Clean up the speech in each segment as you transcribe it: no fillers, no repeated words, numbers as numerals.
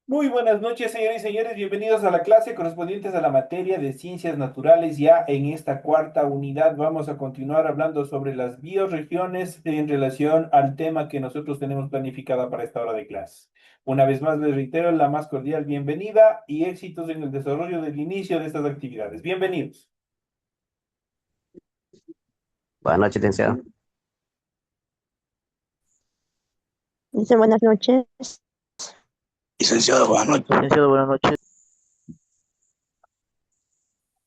Muy buenas noches, señoras y señores. Bienvenidos a la clase correspondientes a la materia de ciencias naturales. Ya en esta cuarta unidad vamos a continuar hablando sobre las bioregiones en relación al tema que nosotros tenemos planificada para esta hora de clase. Una vez más les reitero la más cordial bienvenida y éxitos en el desarrollo del inicio de estas actividades. Bienvenidos. Buenas noches, licenciado. Dice buenas noches. Licenciado, buenas noches. Licenciado, buenas noches.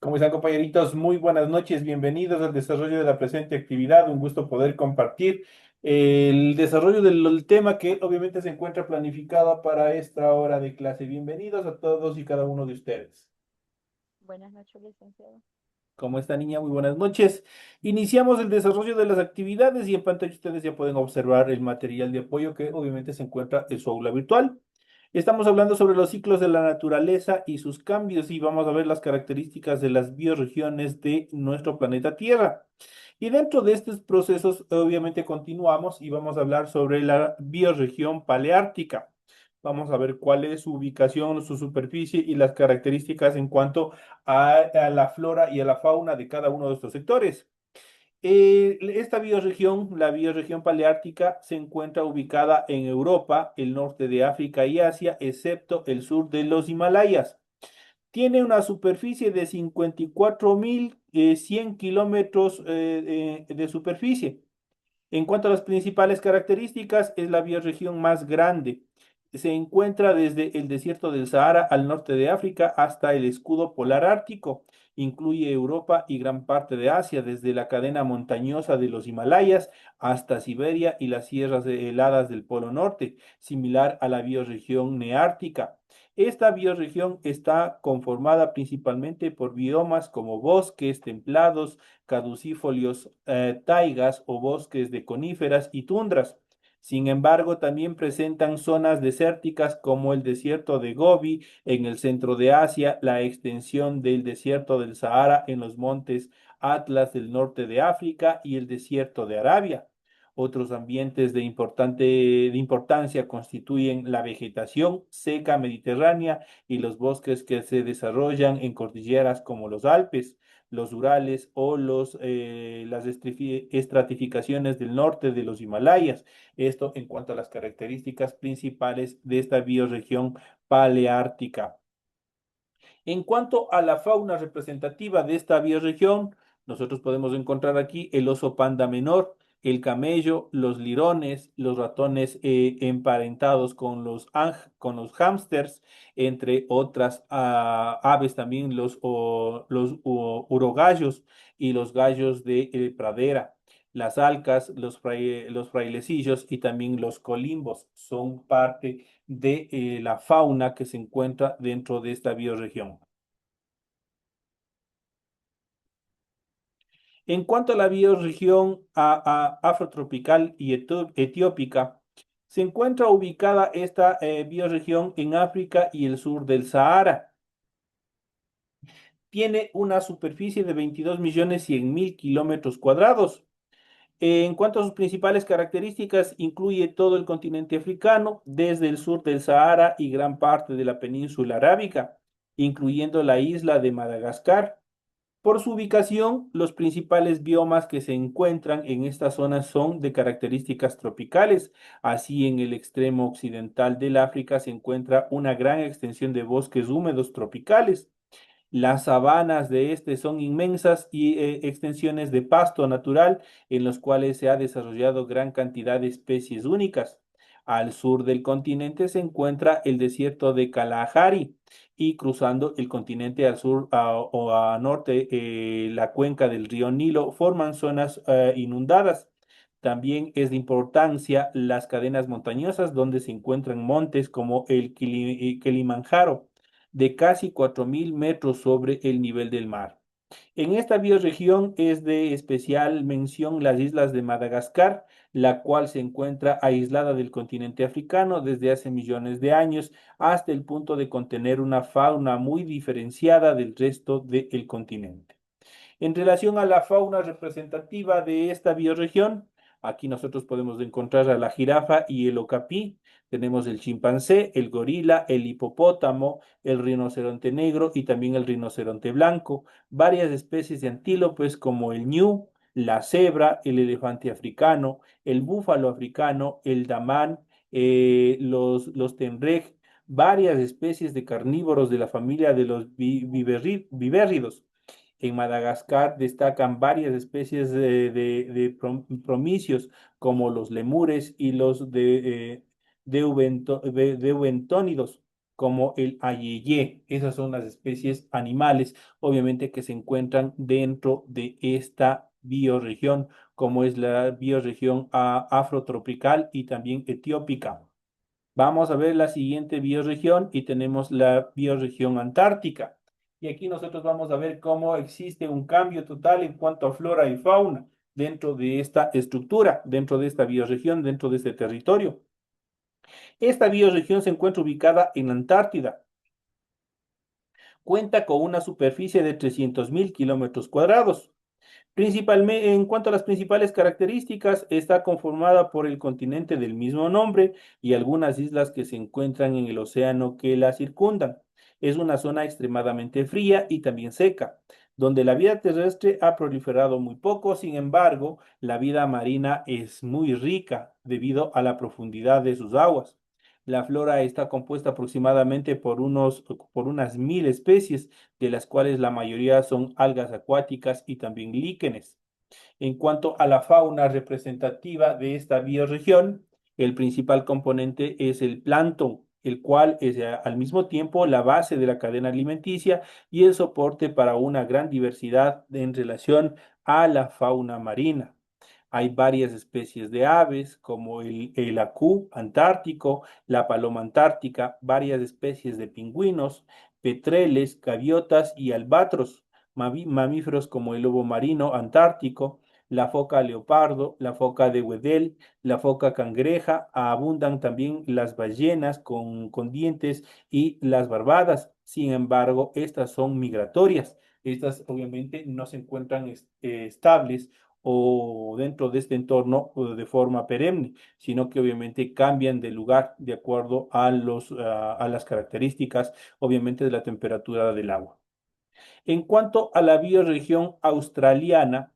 ¿Cómo están, compañeritos? Muy buenas noches, bienvenidos al desarrollo de la presente actividad. Un gusto poder compartir el desarrollo del tema que obviamente se encuentra planificado para esta hora de clase. Bienvenidos a todos y cada uno de ustedes. Buenas noches, licenciado. ¿Cómo está, niña? Muy buenas noches. Iniciamos el desarrollo de las actividades y en pantalla ustedes ya pueden observar el material de apoyo que obviamente se encuentra en su aula virtual. Estamos hablando sobre los ciclos de la naturaleza y sus cambios y vamos a ver las características de las bioregiones de nuestro planeta Tierra. Y dentro de estos procesos, obviamente continuamos y vamos a hablar sobre la bioregión paleártica. Vamos a ver cuál es su ubicación, su superficie y las características en cuanto a la flora y a la fauna de cada uno de estos sectores. Esta bioregión, la bioregión paleártica, se encuentra ubicada en Europa, el norte de África y Asia, excepto el sur de los Himalayas. Tiene una superficie de 54.100 kilómetros de superficie. En cuanto a las principales características, es la bioregión más grande. Se encuentra desde el desierto del Sahara al norte de África hasta el escudo polar ártico. Incluye Europa y gran parte de Asia, desde la cadena montañosa de los Himalayas hasta Siberia y las sierras heladas del Polo Norte, similar a la bioregión neártica. Esta bioregión está conformada principalmente por biomas como bosques templados, caducifolios, taigas o bosques de coníferas y tundras. Sin embargo, también presentan zonas desérticas como el desierto de Gobi en el centro de Asia, la extensión del desierto del Sahara en los montes Atlas del norte de África y el desierto de Arabia. Otros ambientes de importancia constituyen la vegetación seca mediterránea y los bosques que se desarrollan en cordilleras como los Alpes, los Urales o las estratificaciones del norte de los Himalayas. Esto en cuanto a las características principales de esta bioregión paleártica. En cuanto a la fauna representativa de esta bioregión, nosotros podemos encontrar aquí el oso panda menor, el camello, los lirones, los ratones emparentados con con los hámsters, entre otras aves también los urogallos y los gallos de pradera. Las alcas, los frailecillos y también los colimbos son parte de la fauna que se encuentra dentro de esta bioregión. En cuanto a la bioregión afrotropical y etiópica, se encuentra ubicada esta bioregión en África y el sur del Sahara. Tiene una superficie de 22.100.000 kilómetros cuadrados. En cuanto a sus principales características, incluye todo el continente africano, desde el sur del Sahara y gran parte de la península arábica, incluyendo la isla de Madagascar. Por su ubicación, los principales biomas que se encuentran en esta zona son de características tropicales. Así, en el extremo occidental del África se encuentra una gran extensión de bosques húmedos tropicales. Las sabanas de este son inmensas y extensiones de pasto natural en los cuales se ha desarrollado gran cantidad de especies únicas. Al sur del continente se encuentra el desierto de Kalahari y cruzando el continente al sur o a norte, la cuenca del río Nilo forman zonas inundadas. También es de importancia las cadenas montañosas donde se encuentran montes como el Kilimanjaro de casi 4.000 metros sobre el nivel del mar. En esta bioregión es de especial mención las islas de Madagascar, la cual se encuentra aislada del continente africano desde hace millones de años hasta el punto de contener una fauna muy diferenciada del resto del continente. En relación a la fauna representativa de esta bioregión, Aquí nosotros podemos encontrar a la jirafa y el ocapí. Tenemos el chimpancé, el gorila, el hipopótamo, el rinoceronte negro y también el rinoceronte blanco. Varias especies de antílopes como el ñu, la cebra, el elefante africano, el búfalo africano, el damán, los tenrec, varias especies de carnívoros de la familia de los vivérridos. En Madagascar destacan varias especies de promicios como los lemures y los deubentónidos como el ayeyé. Esas son las especies animales, obviamente, que se encuentran dentro de esta bioregión, como es la bioregión afrotropical y también etiópica. Vamos a ver la siguiente bioregión y tenemos la bioregión antártica. Y aquí nosotros vamos a ver cómo existe un cambio total en cuanto a flora y fauna dentro de esta estructura, dentro de esta bioregión, dentro de este territorio. Esta bioregión se encuentra ubicada en Antártida. Cuenta con una superficie de 300.000 kilómetros cuadrados. Principalmente, en cuanto a las principales características, está conformada por el continente del mismo nombre y algunas islas que se encuentran en el océano que la circundan. Es una zona extremadamente fría y también seca, donde la vida terrestre ha proliferado muy poco. Sin embargo, la vida marina es muy rica debido a la profundidad de sus aguas. La flora está compuesta aproximadamente por unas 1.000 especies, de las cuales la mayoría son algas acuáticas y también líquenes. En cuanto a la fauna representativa de esta bioregión, el principal componente es el plancton, el cual es al mismo tiempo la base de la cadena alimenticia y el soporte para una gran diversidad en relación a la fauna marina. Hay varias especies de aves, como el acú antártico, la paloma antártica, varias especies de pingüinos, petreles, gaviotas y albatros, mamíferos como el lobo marino antártico, la foca leopardo, la foca de Weddell, la foca cangreja, abundan también las ballenas con dientes y las barbadas. Sin embargo, estas son migratorias. Estas obviamente no se encuentran estables o dentro de este entorno de forma perenne, sino que obviamente cambian de lugar de acuerdo a las características, obviamente, de la temperatura del agua. En cuanto a la bioregión australiana,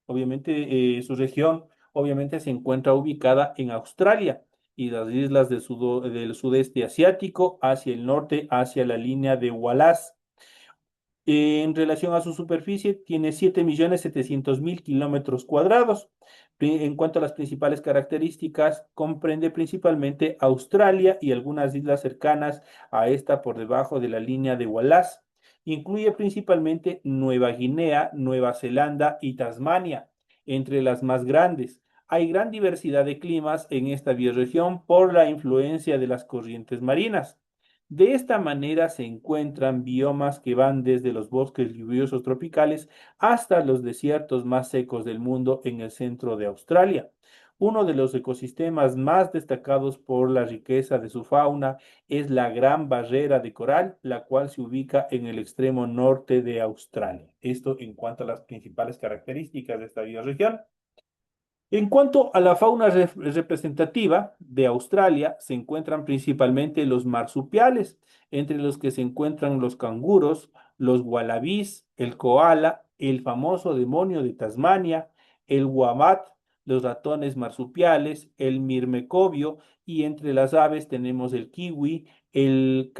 obviamente su región obviamente se encuentra ubicada en Australia y las islas del sudeste asiático hacia el norte, hacia la línea de Wallace. En relación a su superficie, tiene 7.700.000 kilómetros cuadrados. En cuanto a las principales características, comprende principalmente Australia y algunas islas cercanas a esta por debajo de la línea de Wallace. Incluye principalmente Nueva Guinea, Nueva Zelanda y Tasmania, entre las más grandes. Hay gran diversidad de climas en esta bioregión por la influencia de las corrientes marinas. De esta manera se encuentran biomas que van desde los bosques lluviosos tropicales hasta los desiertos más secos del mundo en el centro de Australia. Uno de los ecosistemas más destacados por la riqueza de su fauna es la Gran Barrera de Coral, la cual se ubica en el extremo norte de Australia. Esto en cuanto a las principales características de esta bioregión. En cuanto a la fauna representativa de Australia, se encuentran principalmente los marsupiales, entre los que se encuentran los canguros, los wallabies, el koala, el famoso demonio de Tasmania, el wombat, los ratones marsupiales, el mirmecobio, y entre las aves tenemos el kiwi, el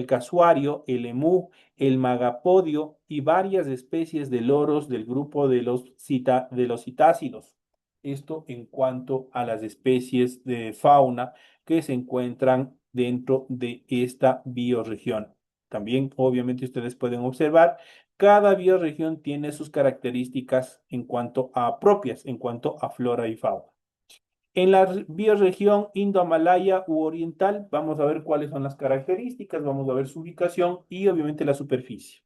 casuario, el emú, el magapodio y varias especies de loros del grupo de los citácidos. Esto en cuanto a las especies de fauna que se encuentran dentro de esta bioregión. También, obviamente, ustedes pueden observar, cada bioregión tiene sus características en cuanto a propias, en cuanto a flora y fauna. En la bioregión indomalaya u oriental, vamos a ver cuáles son las características, vamos a ver su ubicación y obviamente la superficie.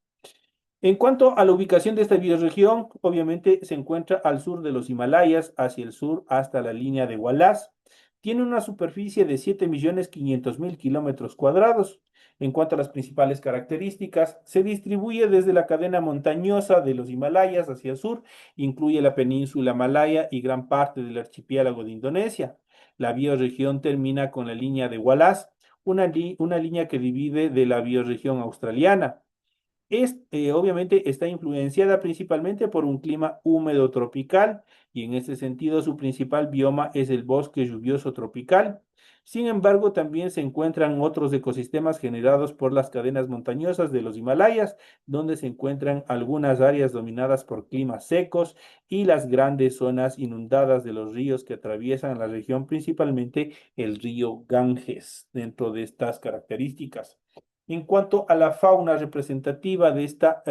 En cuanto a la ubicación de esta bioregión, obviamente se encuentra al sur de los Himalayas, hacia el sur hasta la línea de Wallace. Tiene una superficie de 7.500.000 kilómetros cuadrados. En cuanto a las principales características, se distribuye desde la cadena montañosa de los Himalayas hacia el sur, incluye la península malaya y gran parte del archipiélago de Indonesia. La bioregión termina con la línea de Wallace, una línea que divide de la bioregión australiana. Obviamente está influenciada principalmente por un clima húmedo tropical y en ese sentido su principal bioma es el bosque lluvioso tropical. Sin embargo, también se encuentran otros ecosistemas generados por las cadenas montañosas de los Himalayas, donde se encuentran algunas áreas dominadas por climas secos y las grandes zonas inundadas de los ríos que atraviesan la región, principalmente el río Ganges, dentro de estas características. En cuanto a la fauna representativa de esta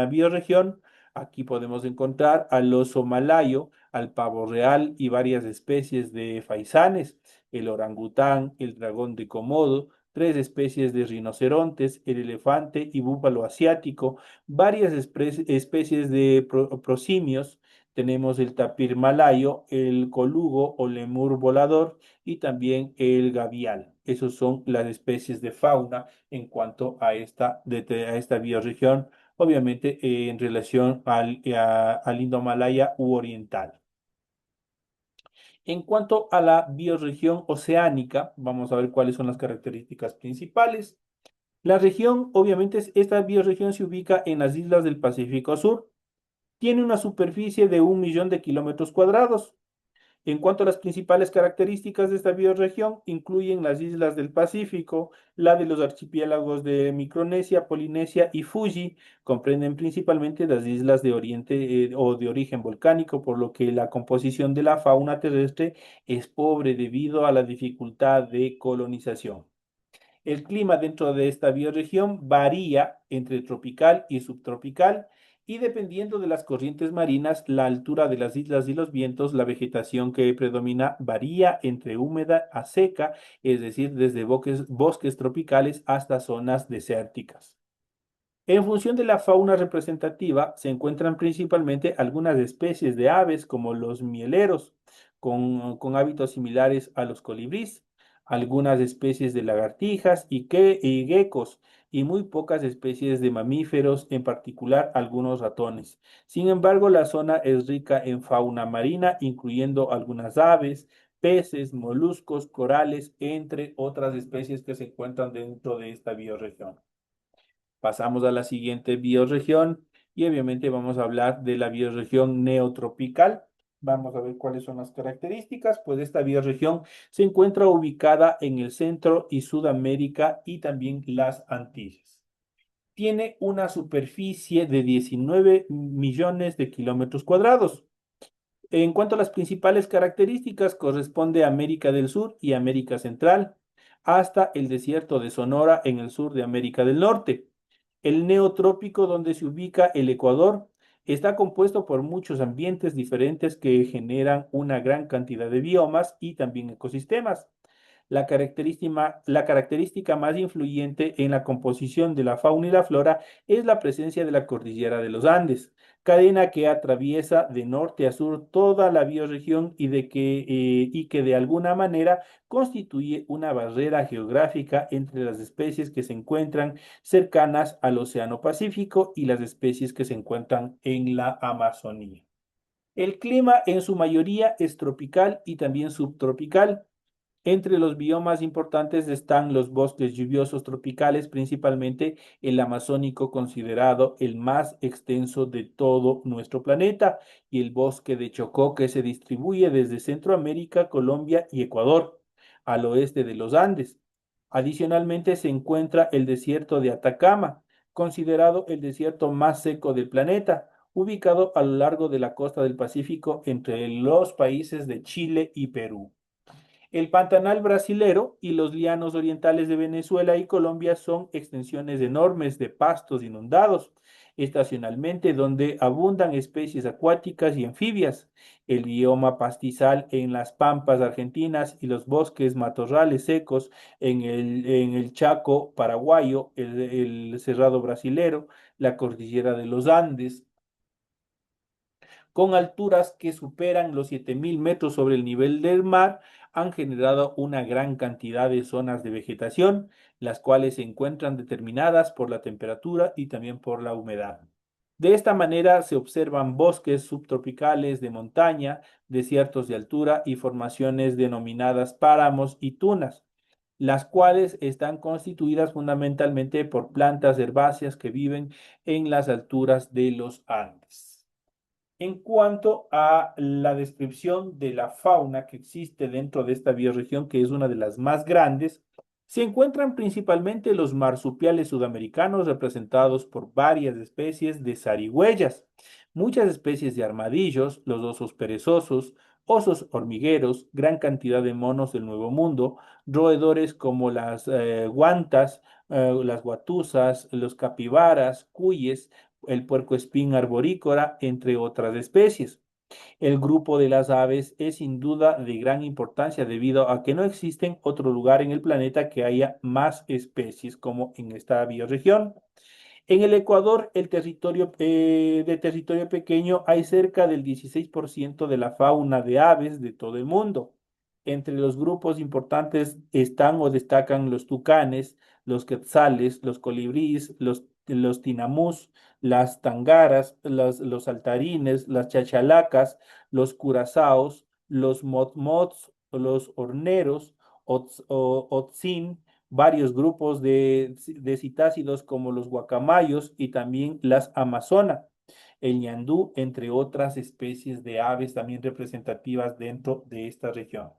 bioregión, aquí podemos encontrar al oso malayo, al pavo real y varias especies de faisanes, el orangután, el dragón de Komodo, tres especies de rinocerontes, el elefante y búfalo asiático, varias especies de prosimios. Tenemos el tapir malayo, el colugo o lemur volador y también el gavial. Esas son las especies de fauna en cuanto a a esta bioregión, obviamente en relación al Indomalaya u oriental. En cuanto a la bioregión oceánica, vamos a ver cuáles son las características principales. La región, obviamente, esta bioregión se ubica en las islas del Pacífico Sur. Tiene una superficie de 1.000.000 de kilómetros cuadrados. En cuanto a las principales características de esta bioregión, incluyen las islas del Pacífico, la de los archipiélagos de Micronesia, Polinesia y Fuji, comprenden principalmente las islas de oriente o de origen volcánico, por lo que la composición de la fauna terrestre es pobre debido a la dificultad de colonización. El clima dentro de esta bioregión varía entre tropical y subtropical y dependiendo de las corrientes marinas, la altura de las islas y los vientos, la vegetación que predomina varía entre húmeda a seca, es decir, desde bosques tropicales hasta zonas desérticas. En función de la fauna representativa, se encuentran principalmente algunas especies de aves como los mieleros, con hábitos similares a los colibríes, algunas especies de lagartijas y geckos, y muy pocas especies de mamíferos, en particular algunos ratones. Sin embargo, la zona es rica en fauna marina, incluyendo algunas aves, peces, moluscos, corales, entre otras especies que se encuentran dentro de esta bioregión. Pasamos a la siguiente bioregión y obviamente vamos a hablar de la bioregión neotropical. Vamos a ver cuáles son las características. Pues esta bioregión se encuentra ubicada en el centro y Sudamérica y también las Antillas. Tiene una superficie de 19.000.000 de kilómetros cuadrados. En cuanto a las principales características, corresponde a América del Sur y América Central, hasta el desierto de Sonora en el sur de América del Norte. El neotrópico, donde se ubica el Ecuador, está compuesto por muchos ambientes diferentes que generan una gran cantidad de biomas y también ecosistemas. La característica más influyente en la composición de la fauna y la flora es la presencia de la cordillera de los Andes, cadena que atraviesa de norte a sur toda la bioregión y que de alguna manera constituye una barrera geográfica entre las especies que se encuentran cercanas al Océano Pacífico y las especies que se encuentran en la Amazonía. El clima en su mayoría es tropical y también subtropical. Entre los biomas importantes están los bosques lluviosos tropicales, principalmente el amazónico, considerado el más extenso de todo nuestro planeta, y el bosque de Chocó, que se distribuye desde Centroamérica, Colombia y Ecuador, al oeste de los Andes. Adicionalmente se encuentra el desierto de Atacama, considerado el desierto más seco del planeta, ubicado a lo largo de la costa del Pacífico entre los países de Chile y Perú. El Pantanal brasilero y los llanos orientales de Venezuela y Colombia son extensiones enormes de pastos inundados, estacionalmente donde abundan especies acuáticas y anfibias. El bioma pastizal en las pampas argentinas y los bosques matorrales secos en el Chaco paraguayo, el Cerrado brasilero, la cordillera de los Andes, con alturas que superan los 7.000 metros sobre el nivel del mar, han generado una gran cantidad de zonas de vegetación, las cuales se encuentran determinadas por la temperatura y también por la humedad. De esta manera se observan bosques subtropicales de montaña, desiertos de altura y formaciones denominadas páramos y tunas, las cuales están constituidas fundamentalmente por plantas herbáceas que viven en las alturas de los Andes. En cuanto a la descripción de la fauna que existe dentro de esta bioregión, que es una de las más grandes, se encuentran principalmente los marsupiales sudamericanos representados por varias especies de zarigüeyas, muchas especies de armadillos, los osos perezosos, osos hormigueros, gran cantidad de monos del Nuevo Mundo, roedores como las guantas, las guatusas, los capibaras, cuyes, el puercoespín arborícola, entre otras especies. El grupo de las aves es sin duda de gran importancia debido a que no existen otro lugar en el planeta que haya más especies como en esta bioregión. En el Ecuador, el territorio de territorio pequeño, hay cerca del 16% de la fauna de aves de todo el mundo. Entre los grupos importantes están o destacan los tucanes, los quetzales, los colibríes, los tinamús, las tangaras, los saltarines, las chachalacas, los curazaos, los motmots, los horneros, otzin, varios grupos de citácidos como los guacamayos y también las amazonas, el ñandú, entre otras especies de aves también representativas dentro de esta región.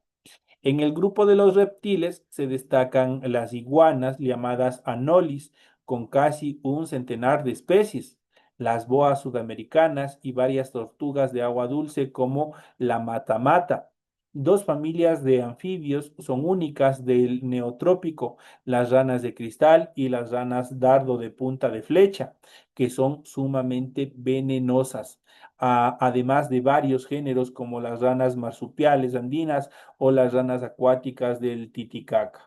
En el grupo de los reptiles se destacan las iguanas llamadas anolis, con casi un centenar de especies, las boas sudamericanas y varias tortugas de agua dulce como la matamata. Dos familias de anfibios son únicas del neotrópico, las ranas de cristal y las ranas dardo de punta de flecha, que son sumamente venenosas, además de varios géneros como las ranas marsupiales andinas o las ranas acuáticas del Titicaca.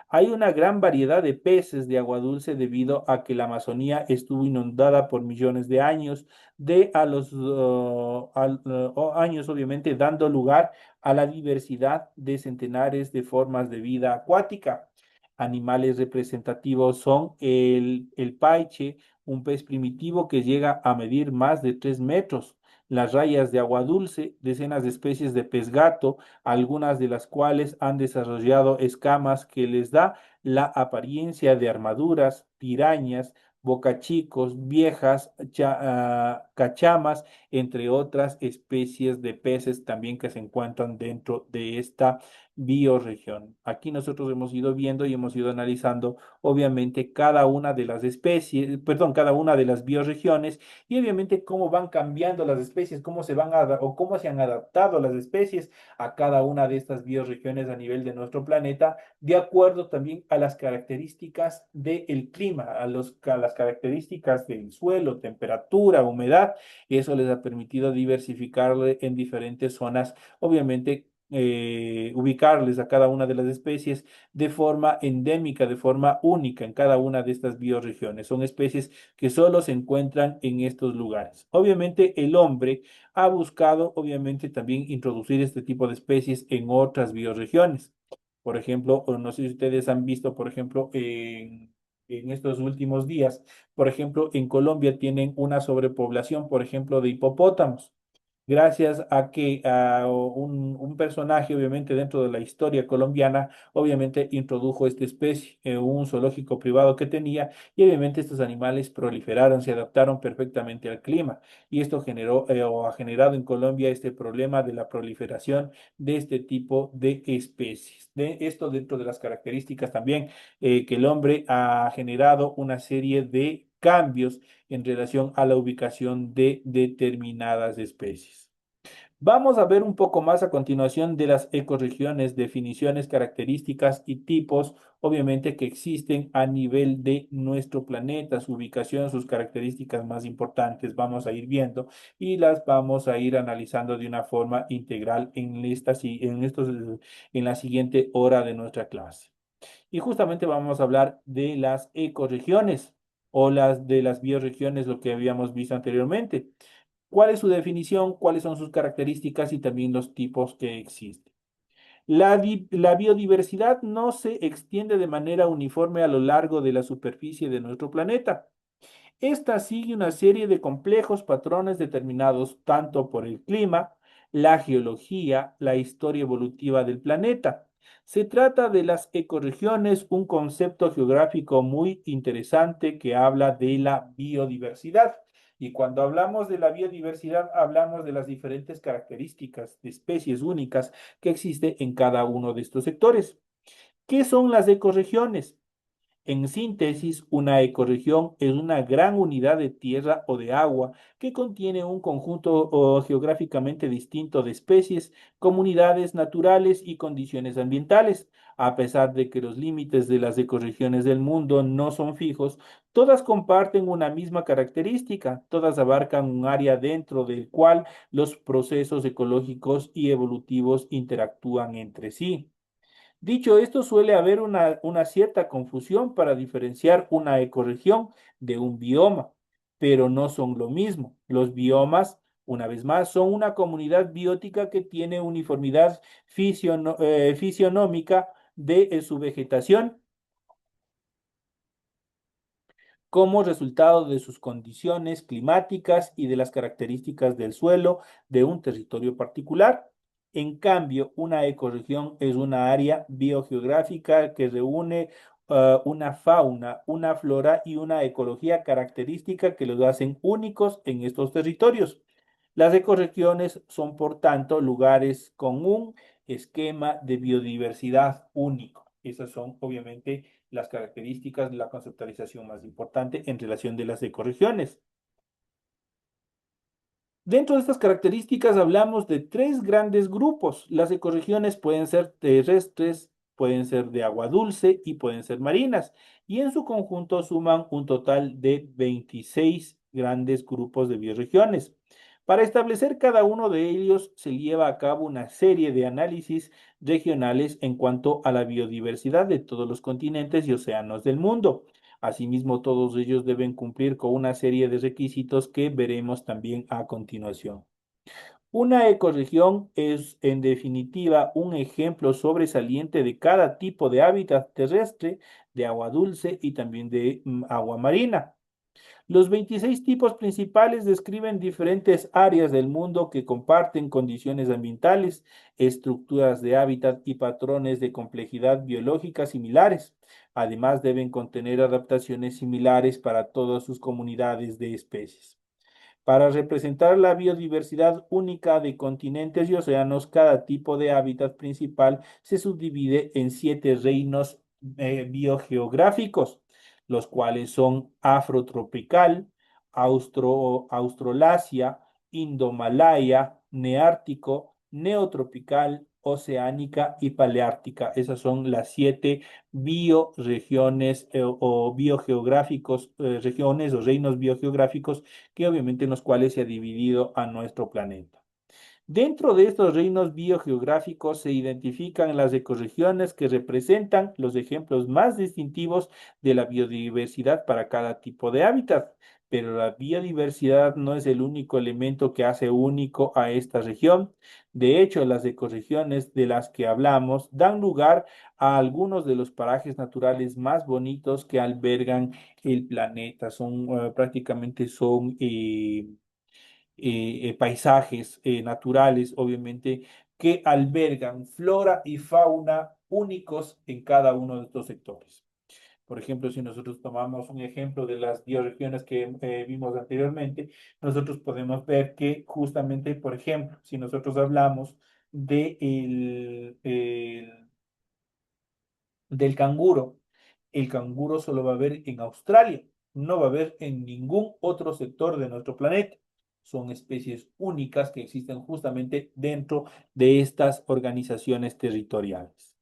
Hay una gran variedad de peces de agua dulce debido a que la Amazonía estuvo inundada por millones de años, años obviamente dando lugar a la diversidad de centenares de formas de vida acuática. Animales representativos son el paiche, un pez primitivo que llega a medir más de 3 metros, las rayas de agua dulce, decenas de especies de pez gato, algunas de las cuales han desarrollado escamas que les da la apariencia de armaduras, pirañas, bocachicos, viejas, cachamas, entre otras especies de peces también que se encuentran dentro de esta bioregión. Aquí nosotros hemos ido viendo y hemos ido analizando, obviamente, cada una de las especies, perdón, cada una de las bioregiones y obviamente cómo van cambiando las especies, cómo se van o cómo se han adaptado las especies a cada una de estas bioregiones a nivel de nuestro planeta, de acuerdo también a las características del clima, a las características del suelo, temperatura, humedad, y eso les ha permitido diversificarle en diferentes zonas, obviamente ubicarles a cada una de las especies de forma endémica, de forma única en cada una de estas bioregiones. Son especies que solo se encuentran en estos lugares. Obviamente el hombre ha buscado, obviamente, también introducir este tipo de especies en otras bioregiones. Por ejemplo, o no sé si ustedes han visto, por ejemplo, en estos últimos días, por ejemplo, en Colombia tienen una sobrepoblación, por ejemplo, de hipopótamos gracias a que un personaje, obviamente, dentro de la historia colombiana, obviamente introdujo esta especie en un zoológico privado que tenía y obviamente estos animales proliferaron, se adaptaron perfectamente al clima y esto generó o ha generado en Colombia este problema de la proliferación de este tipo de especies. De esto dentro de las características también que el hombre ha generado una serie de cambios en relación a la ubicación de determinadas especies. Vamos a ver un poco más a continuación de las ecorregiones, definiciones, características y tipos, obviamente, que existen a nivel de nuestro planeta, su ubicación, sus características más importantes, vamos a ir viendo y las vamos a ir analizando de una forma integral en la siguiente hora de nuestra clase. Y justamente vamos a hablar de las ecorregiones o las de las bioregiones, lo que habíamos visto anteriormente. ¿Cuál es su definición? ¿Cuáles son sus características y también los tipos que existen? La biodiversidad no se extiende de manera uniforme a lo largo de la superficie de nuestro planeta. Esta sigue una serie de complejos patrones determinados tanto por el clima, la geología, la historia evolutiva del planeta. Se trata de las ecorregiones, un concepto geográfico muy interesante que habla de la biodiversidad. Y cuando hablamos de la biodiversidad, hablamos de las diferentes características de especies únicas que existen en cada uno de estos sectores. ¿Qué son las ecorregiones? En síntesis, una ecorregión es una gran unidad de tierra o de agua que contiene un conjunto geográficamente distinto de especies, comunidades naturales y condiciones ambientales. A pesar de que los límites de las ecorregiones del mundo no son fijos, todas comparten una misma característica, todas abarcan un área dentro del cual los procesos ecológicos y evolutivos interactúan entre sí. Dicho esto, suele haber una cierta confusión para diferenciar una ecorregión de un bioma, pero no son lo mismo. Los biomas, una vez más, son una comunidad biótica que tiene uniformidad fisionómica de su vegetación como resultado de sus condiciones climáticas y de las características del suelo de un territorio particular. En cambio, una ecorregión es una área biogeográfica que reúne una fauna, una flora y una ecología característica que los hacen únicos en estos territorios. Las ecorregiones son, por tanto, lugares con un esquema de biodiversidad único. Esas son, obviamente, las características de la conceptualización más importante en relación de las ecorregiones. Dentro de estas características hablamos de tres grandes grupos. Las ecorregiones pueden ser terrestres, pueden ser de agua dulce y pueden ser marinas. Y en su conjunto suman un total de 26 grandes grupos de bioregiones. Para establecer cada uno de ellos se lleva a cabo una serie de análisis regionales en cuanto a la biodiversidad de todos los continentes y océanos del mundo. Asimismo, todos ellos deben cumplir con una serie de requisitos que veremos también a continuación. Una ecorregión es, en definitiva, un ejemplo sobresaliente de cada tipo de hábitat terrestre, de agua dulce y también de agua marina. Los 26 tipos principales describen diferentes áreas del mundo que comparten condiciones ambientales, estructuras de hábitat y patrones de complejidad biológica similares. Además, deben contener adaptaciones similares para todas sus comunidades de especies. Para representar la biodiversidad única de continentes y océanos, cada tipo de hábitat principal se subdivide en 7 reinos biogeográficos, los cuales son afrotropical, australasia, indomalaya, neártico, neotropical, oceánica y paleártica. Esas son las 7 bioregiones o biogeográficos, regiones o reinos biogeográficos que obviamente en los cuales se ha dividido a nuestro planeta. Dentro de estos reinos biogeográficos se identifican las ecorregiones que representan los ejemplos más distintivos de la biodiversidad para cada tipo de hábitat. Pero la biodiversidad no es el único elemento que hace único a esta región. De hecho, las ecorregiones de las que hablamos dan lugar a algunos de los parajes naturales más bonitos que albergan el planeta. Prácticamente son paisajes naturales, obviamente, que albergan flora y fauna únicos en cada uno de estos sectores. Por ejemplo, si nosotros tomamos un ejemplo de las bioregiones que vimos anteriormente, nosotros podemos ver que justamente, por ejemplo, si nosotros hablamos de del canguro, el canguro solo va a haber en Australia, no va a haber en ningún otro sector de nuestro planeta. Son especies únicas que existen justamente dentro de estas organizaciones territoriales.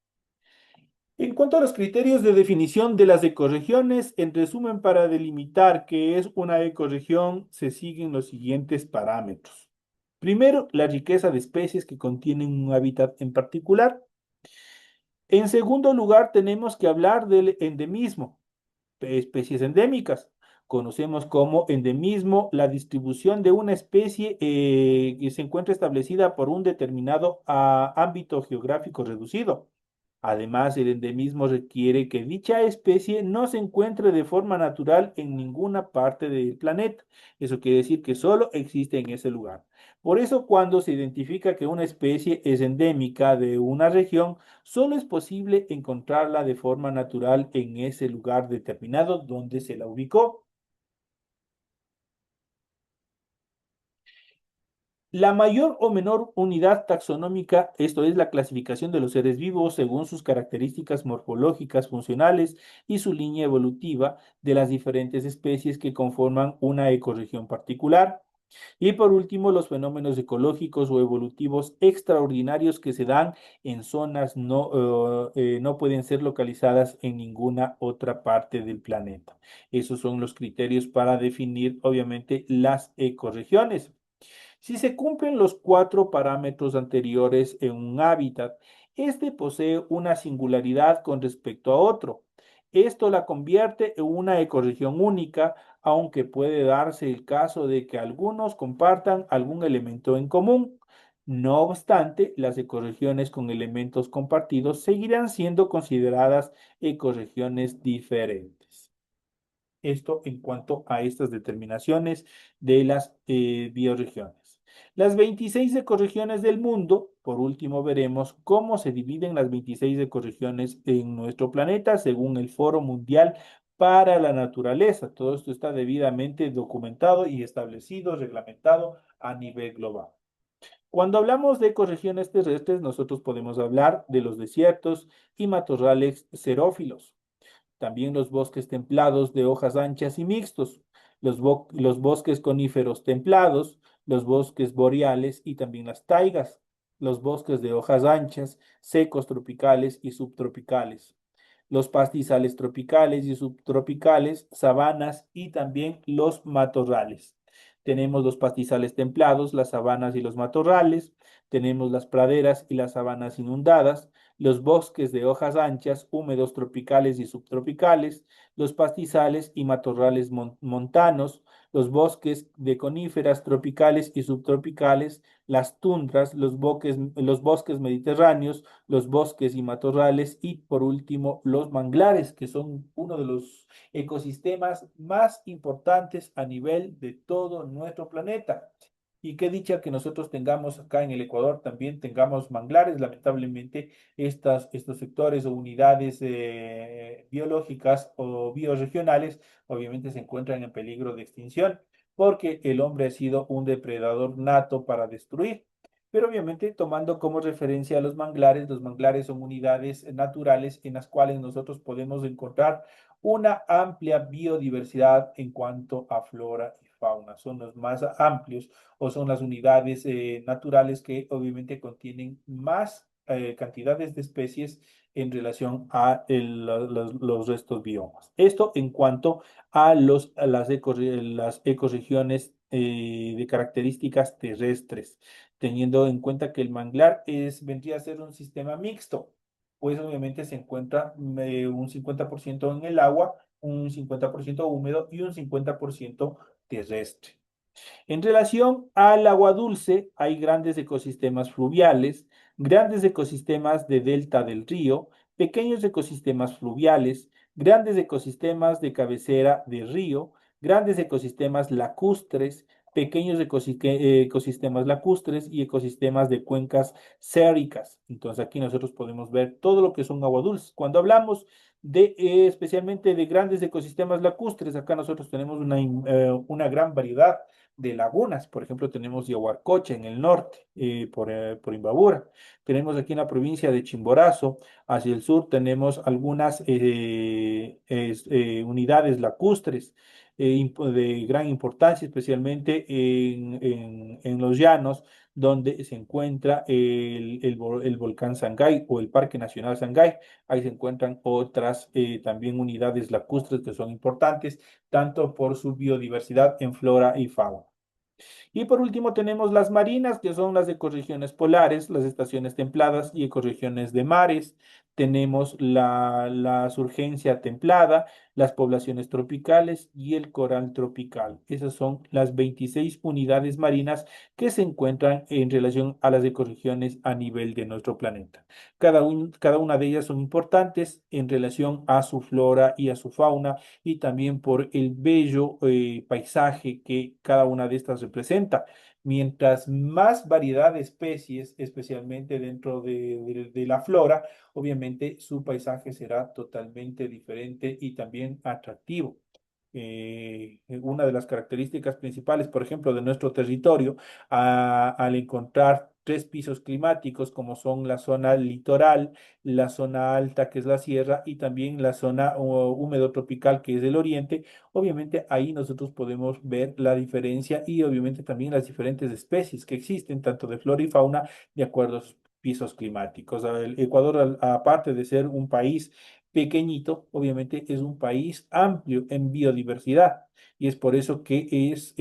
En cuanto a los criterios de definición de las ecorregiones, en resumen, para delimitar qué es una ecorregión, se siguen los siguientes parámetros. Primero, la riqueza de especies que contienen un hábitat en particular. En segundo lugar, tenemos que hablar del endemismo, especies endémicas. Conocemos como endemismo la distribución de una especie que se encuentra establecida por un determinado ámbito geográfico reducido. Además, el endemismo requiere que dicha especie no se encuentre de forma natural en ninguna parte del planeta. Eso quiere decir que solo existe en ese lugar. Por eso, cuando se identifica que una especie es endémica de una región, solo es posible encontrarla de forma natural en ese lugar determinado donde se la ubicó. La mayor o menor unidad taxonómica, esto es la clasificación de los seres vivos según sus características morfológicas, funcionales y su línea evolutiva de las diferentes especies que conforman una ecorregión particular. Y por último, los fenómenos ecológicos o evolutivos extraordinarios que se dan en zonas no pueden ser localizadas en ninguna otra parte del planeta. Esos son los criterios para definir, obviamente, las ecorregiones. Si se cumplen los cuatro parámetros anteriores en un hábitat, este posee una singularidad con respecto a otro. Esto la convierte en una ecorregión única, aunque puede darse el caso de que algunos compartan algún elemento en común. No obstante, las ecorregiones con elementos compartidos seguirán siendo consideradas ecorregiones diferentes. Esto en cuanto a estas determinaciones de las bioregiones. Las 26 ecorregiones del mundo, por último veremos cómo se dividen las 26 ecorregiones en nuestro planeta según el Foro Mundial para la Naturaleza. Todo esto está debidamente documentado y establecido, reglamentado a nivel global. Cuando hablamos de ecorregiones terrestres, nosotros podemos hablar de los desiertos y matorrales xerófilos, también los bosques templados de hojas anchas y mixtos, los bosques coníferos templados, los bosques boreales y también las taigas, los bosques de hojas anchas, secos tropicales y subtropicales, los pastizales tropicales y subtropicales, sabanas y también los matorrales. Tenemos los pastizales templados, las sabanas y los matorrales, tenemos las praderas y las sabanas inundadas, los bosques de hojas anchas, húmedos tropicales y subtropicales, los pastizales y matorrales montanos, los bosques de coníferas tropicales y subtropicales, las tundras, los bosques mediterráneos, los bosques y matorrales y por último los manglares, que son uno de los ecosistemas más importantes a nivel de todo nuestro planeta. Y qué dicha que nosotros tengamos acá en el Ecuador, también tengamos manglares. Lamentablemente, estos sectores o unidades biológicas o bioregionales obviamente se encuentran en peligro de extinción porque el hombre ha sido un depredador nato para destruir. Pero obviamente tomando como referencia a los manglares son unidades naturales en las cuales nosotros podemos encontrar una amplia biodiversidad en cuanto a flora y fauna. Son los más amplios o son las unidades naturales que obviamente contienen más cantidades de especies en relación a los restos biomas. Esto en cuanto a las ecorregiones de características terrestres, teniendo en cuenta que el manglar vendría a ser un sistema mixto, pues obviamente se encuentra un 50% en el agua, un 50% húmedo y un 50% terrestre. En relación al agua dulce, hay grandes ecosistemas fluviales, grandes ecosistemas de delta del río, pequeños ecosistemas fluviales, grandes ecosistemas de cabecera de río, grandes ecosistemas lacustres, pequeños ecosistemas lacustres y ecosistemas de cuencas séricas. Entonces aquí nosotros podemos ver todo lo que son agua dulce. Cuando hablamos de especialmente de grandes ecosistemas lacustres, acá nosotros tenemos una gran variedad de lagunas. Por ejemplo, tenemos Yaguarcocha en el norte, por Imbabura. Tenemos aquí en la provincia de Chimborazo, hacia el sur, tenemos algunas unidades lacustres de gran importancia, especialmente en los llanos, donde se encuentra el volcán Sangay o el Parque Nacional Sangay. Ahí se encuentran otras también unidades lacustres que son importantes, tanto por su biodiversidad en flora y fauna. Y por último tenemos las marinas, que son las ecorregiones polares, las estaciones templadas y ecorregiones de mares. tenemos la surgencia templada, las poblaciones tropicales y el coral tropical. Esas son las 26 unidades marinas que se encuentran en relación a las ecorregiones a nivel de nuestro planeta. Cada una de ellas son importantes en relación a su flora y a su fauna y también por el bello paisaje que cada una de estas representa. Mientras más variedad de especies, especialmente dentro de la flora, obviamente su paisaje será totalmente diferente y también atractivo. Una de las características principales, por ejemplo, de nuestro territorio, al encontrar tres pisos climáticos, como son la zona litoral, la zona alta, que es la sierra, y también la zona húmedo tropical, que es el oriente, obviamente ahí nosotros podemos ver la diferencia y obviamente también las diferentes especies que existen, tanto de flora y fauna, de acuerdo a sus pisos climáticos. El Ecuador, aparte de ser un país pequeñito, obviamente es un país amplio en biodiversidad y es por eso que es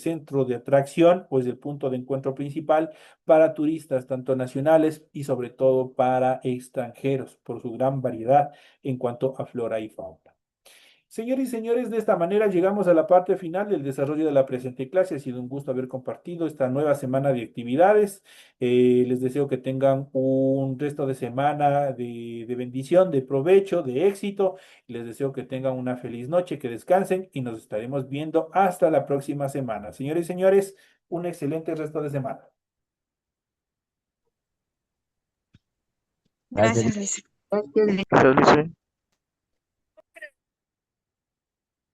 centro de atracción o es el punto de encuentro principal para turistas, tanto nacionales y sobre todo para extranjeros, por su gran variedad en cuanto a flora y fauna. Señores y señores, de esta manera llegamos a la parte final del desarrollo de la presente clase. Ha sido un gusto haber compartido esta nueva semana de actividades. Les deseo que tengan un resto de semana de bendición, de provecho, de éxito. Les deseo que tengan una feliz noche, que descansen y nos estaremos viendo hasta la próxima semana. Señores y señores, un excelente resto de semana. Gracias. Gracias, Luis. Gracias, Luis.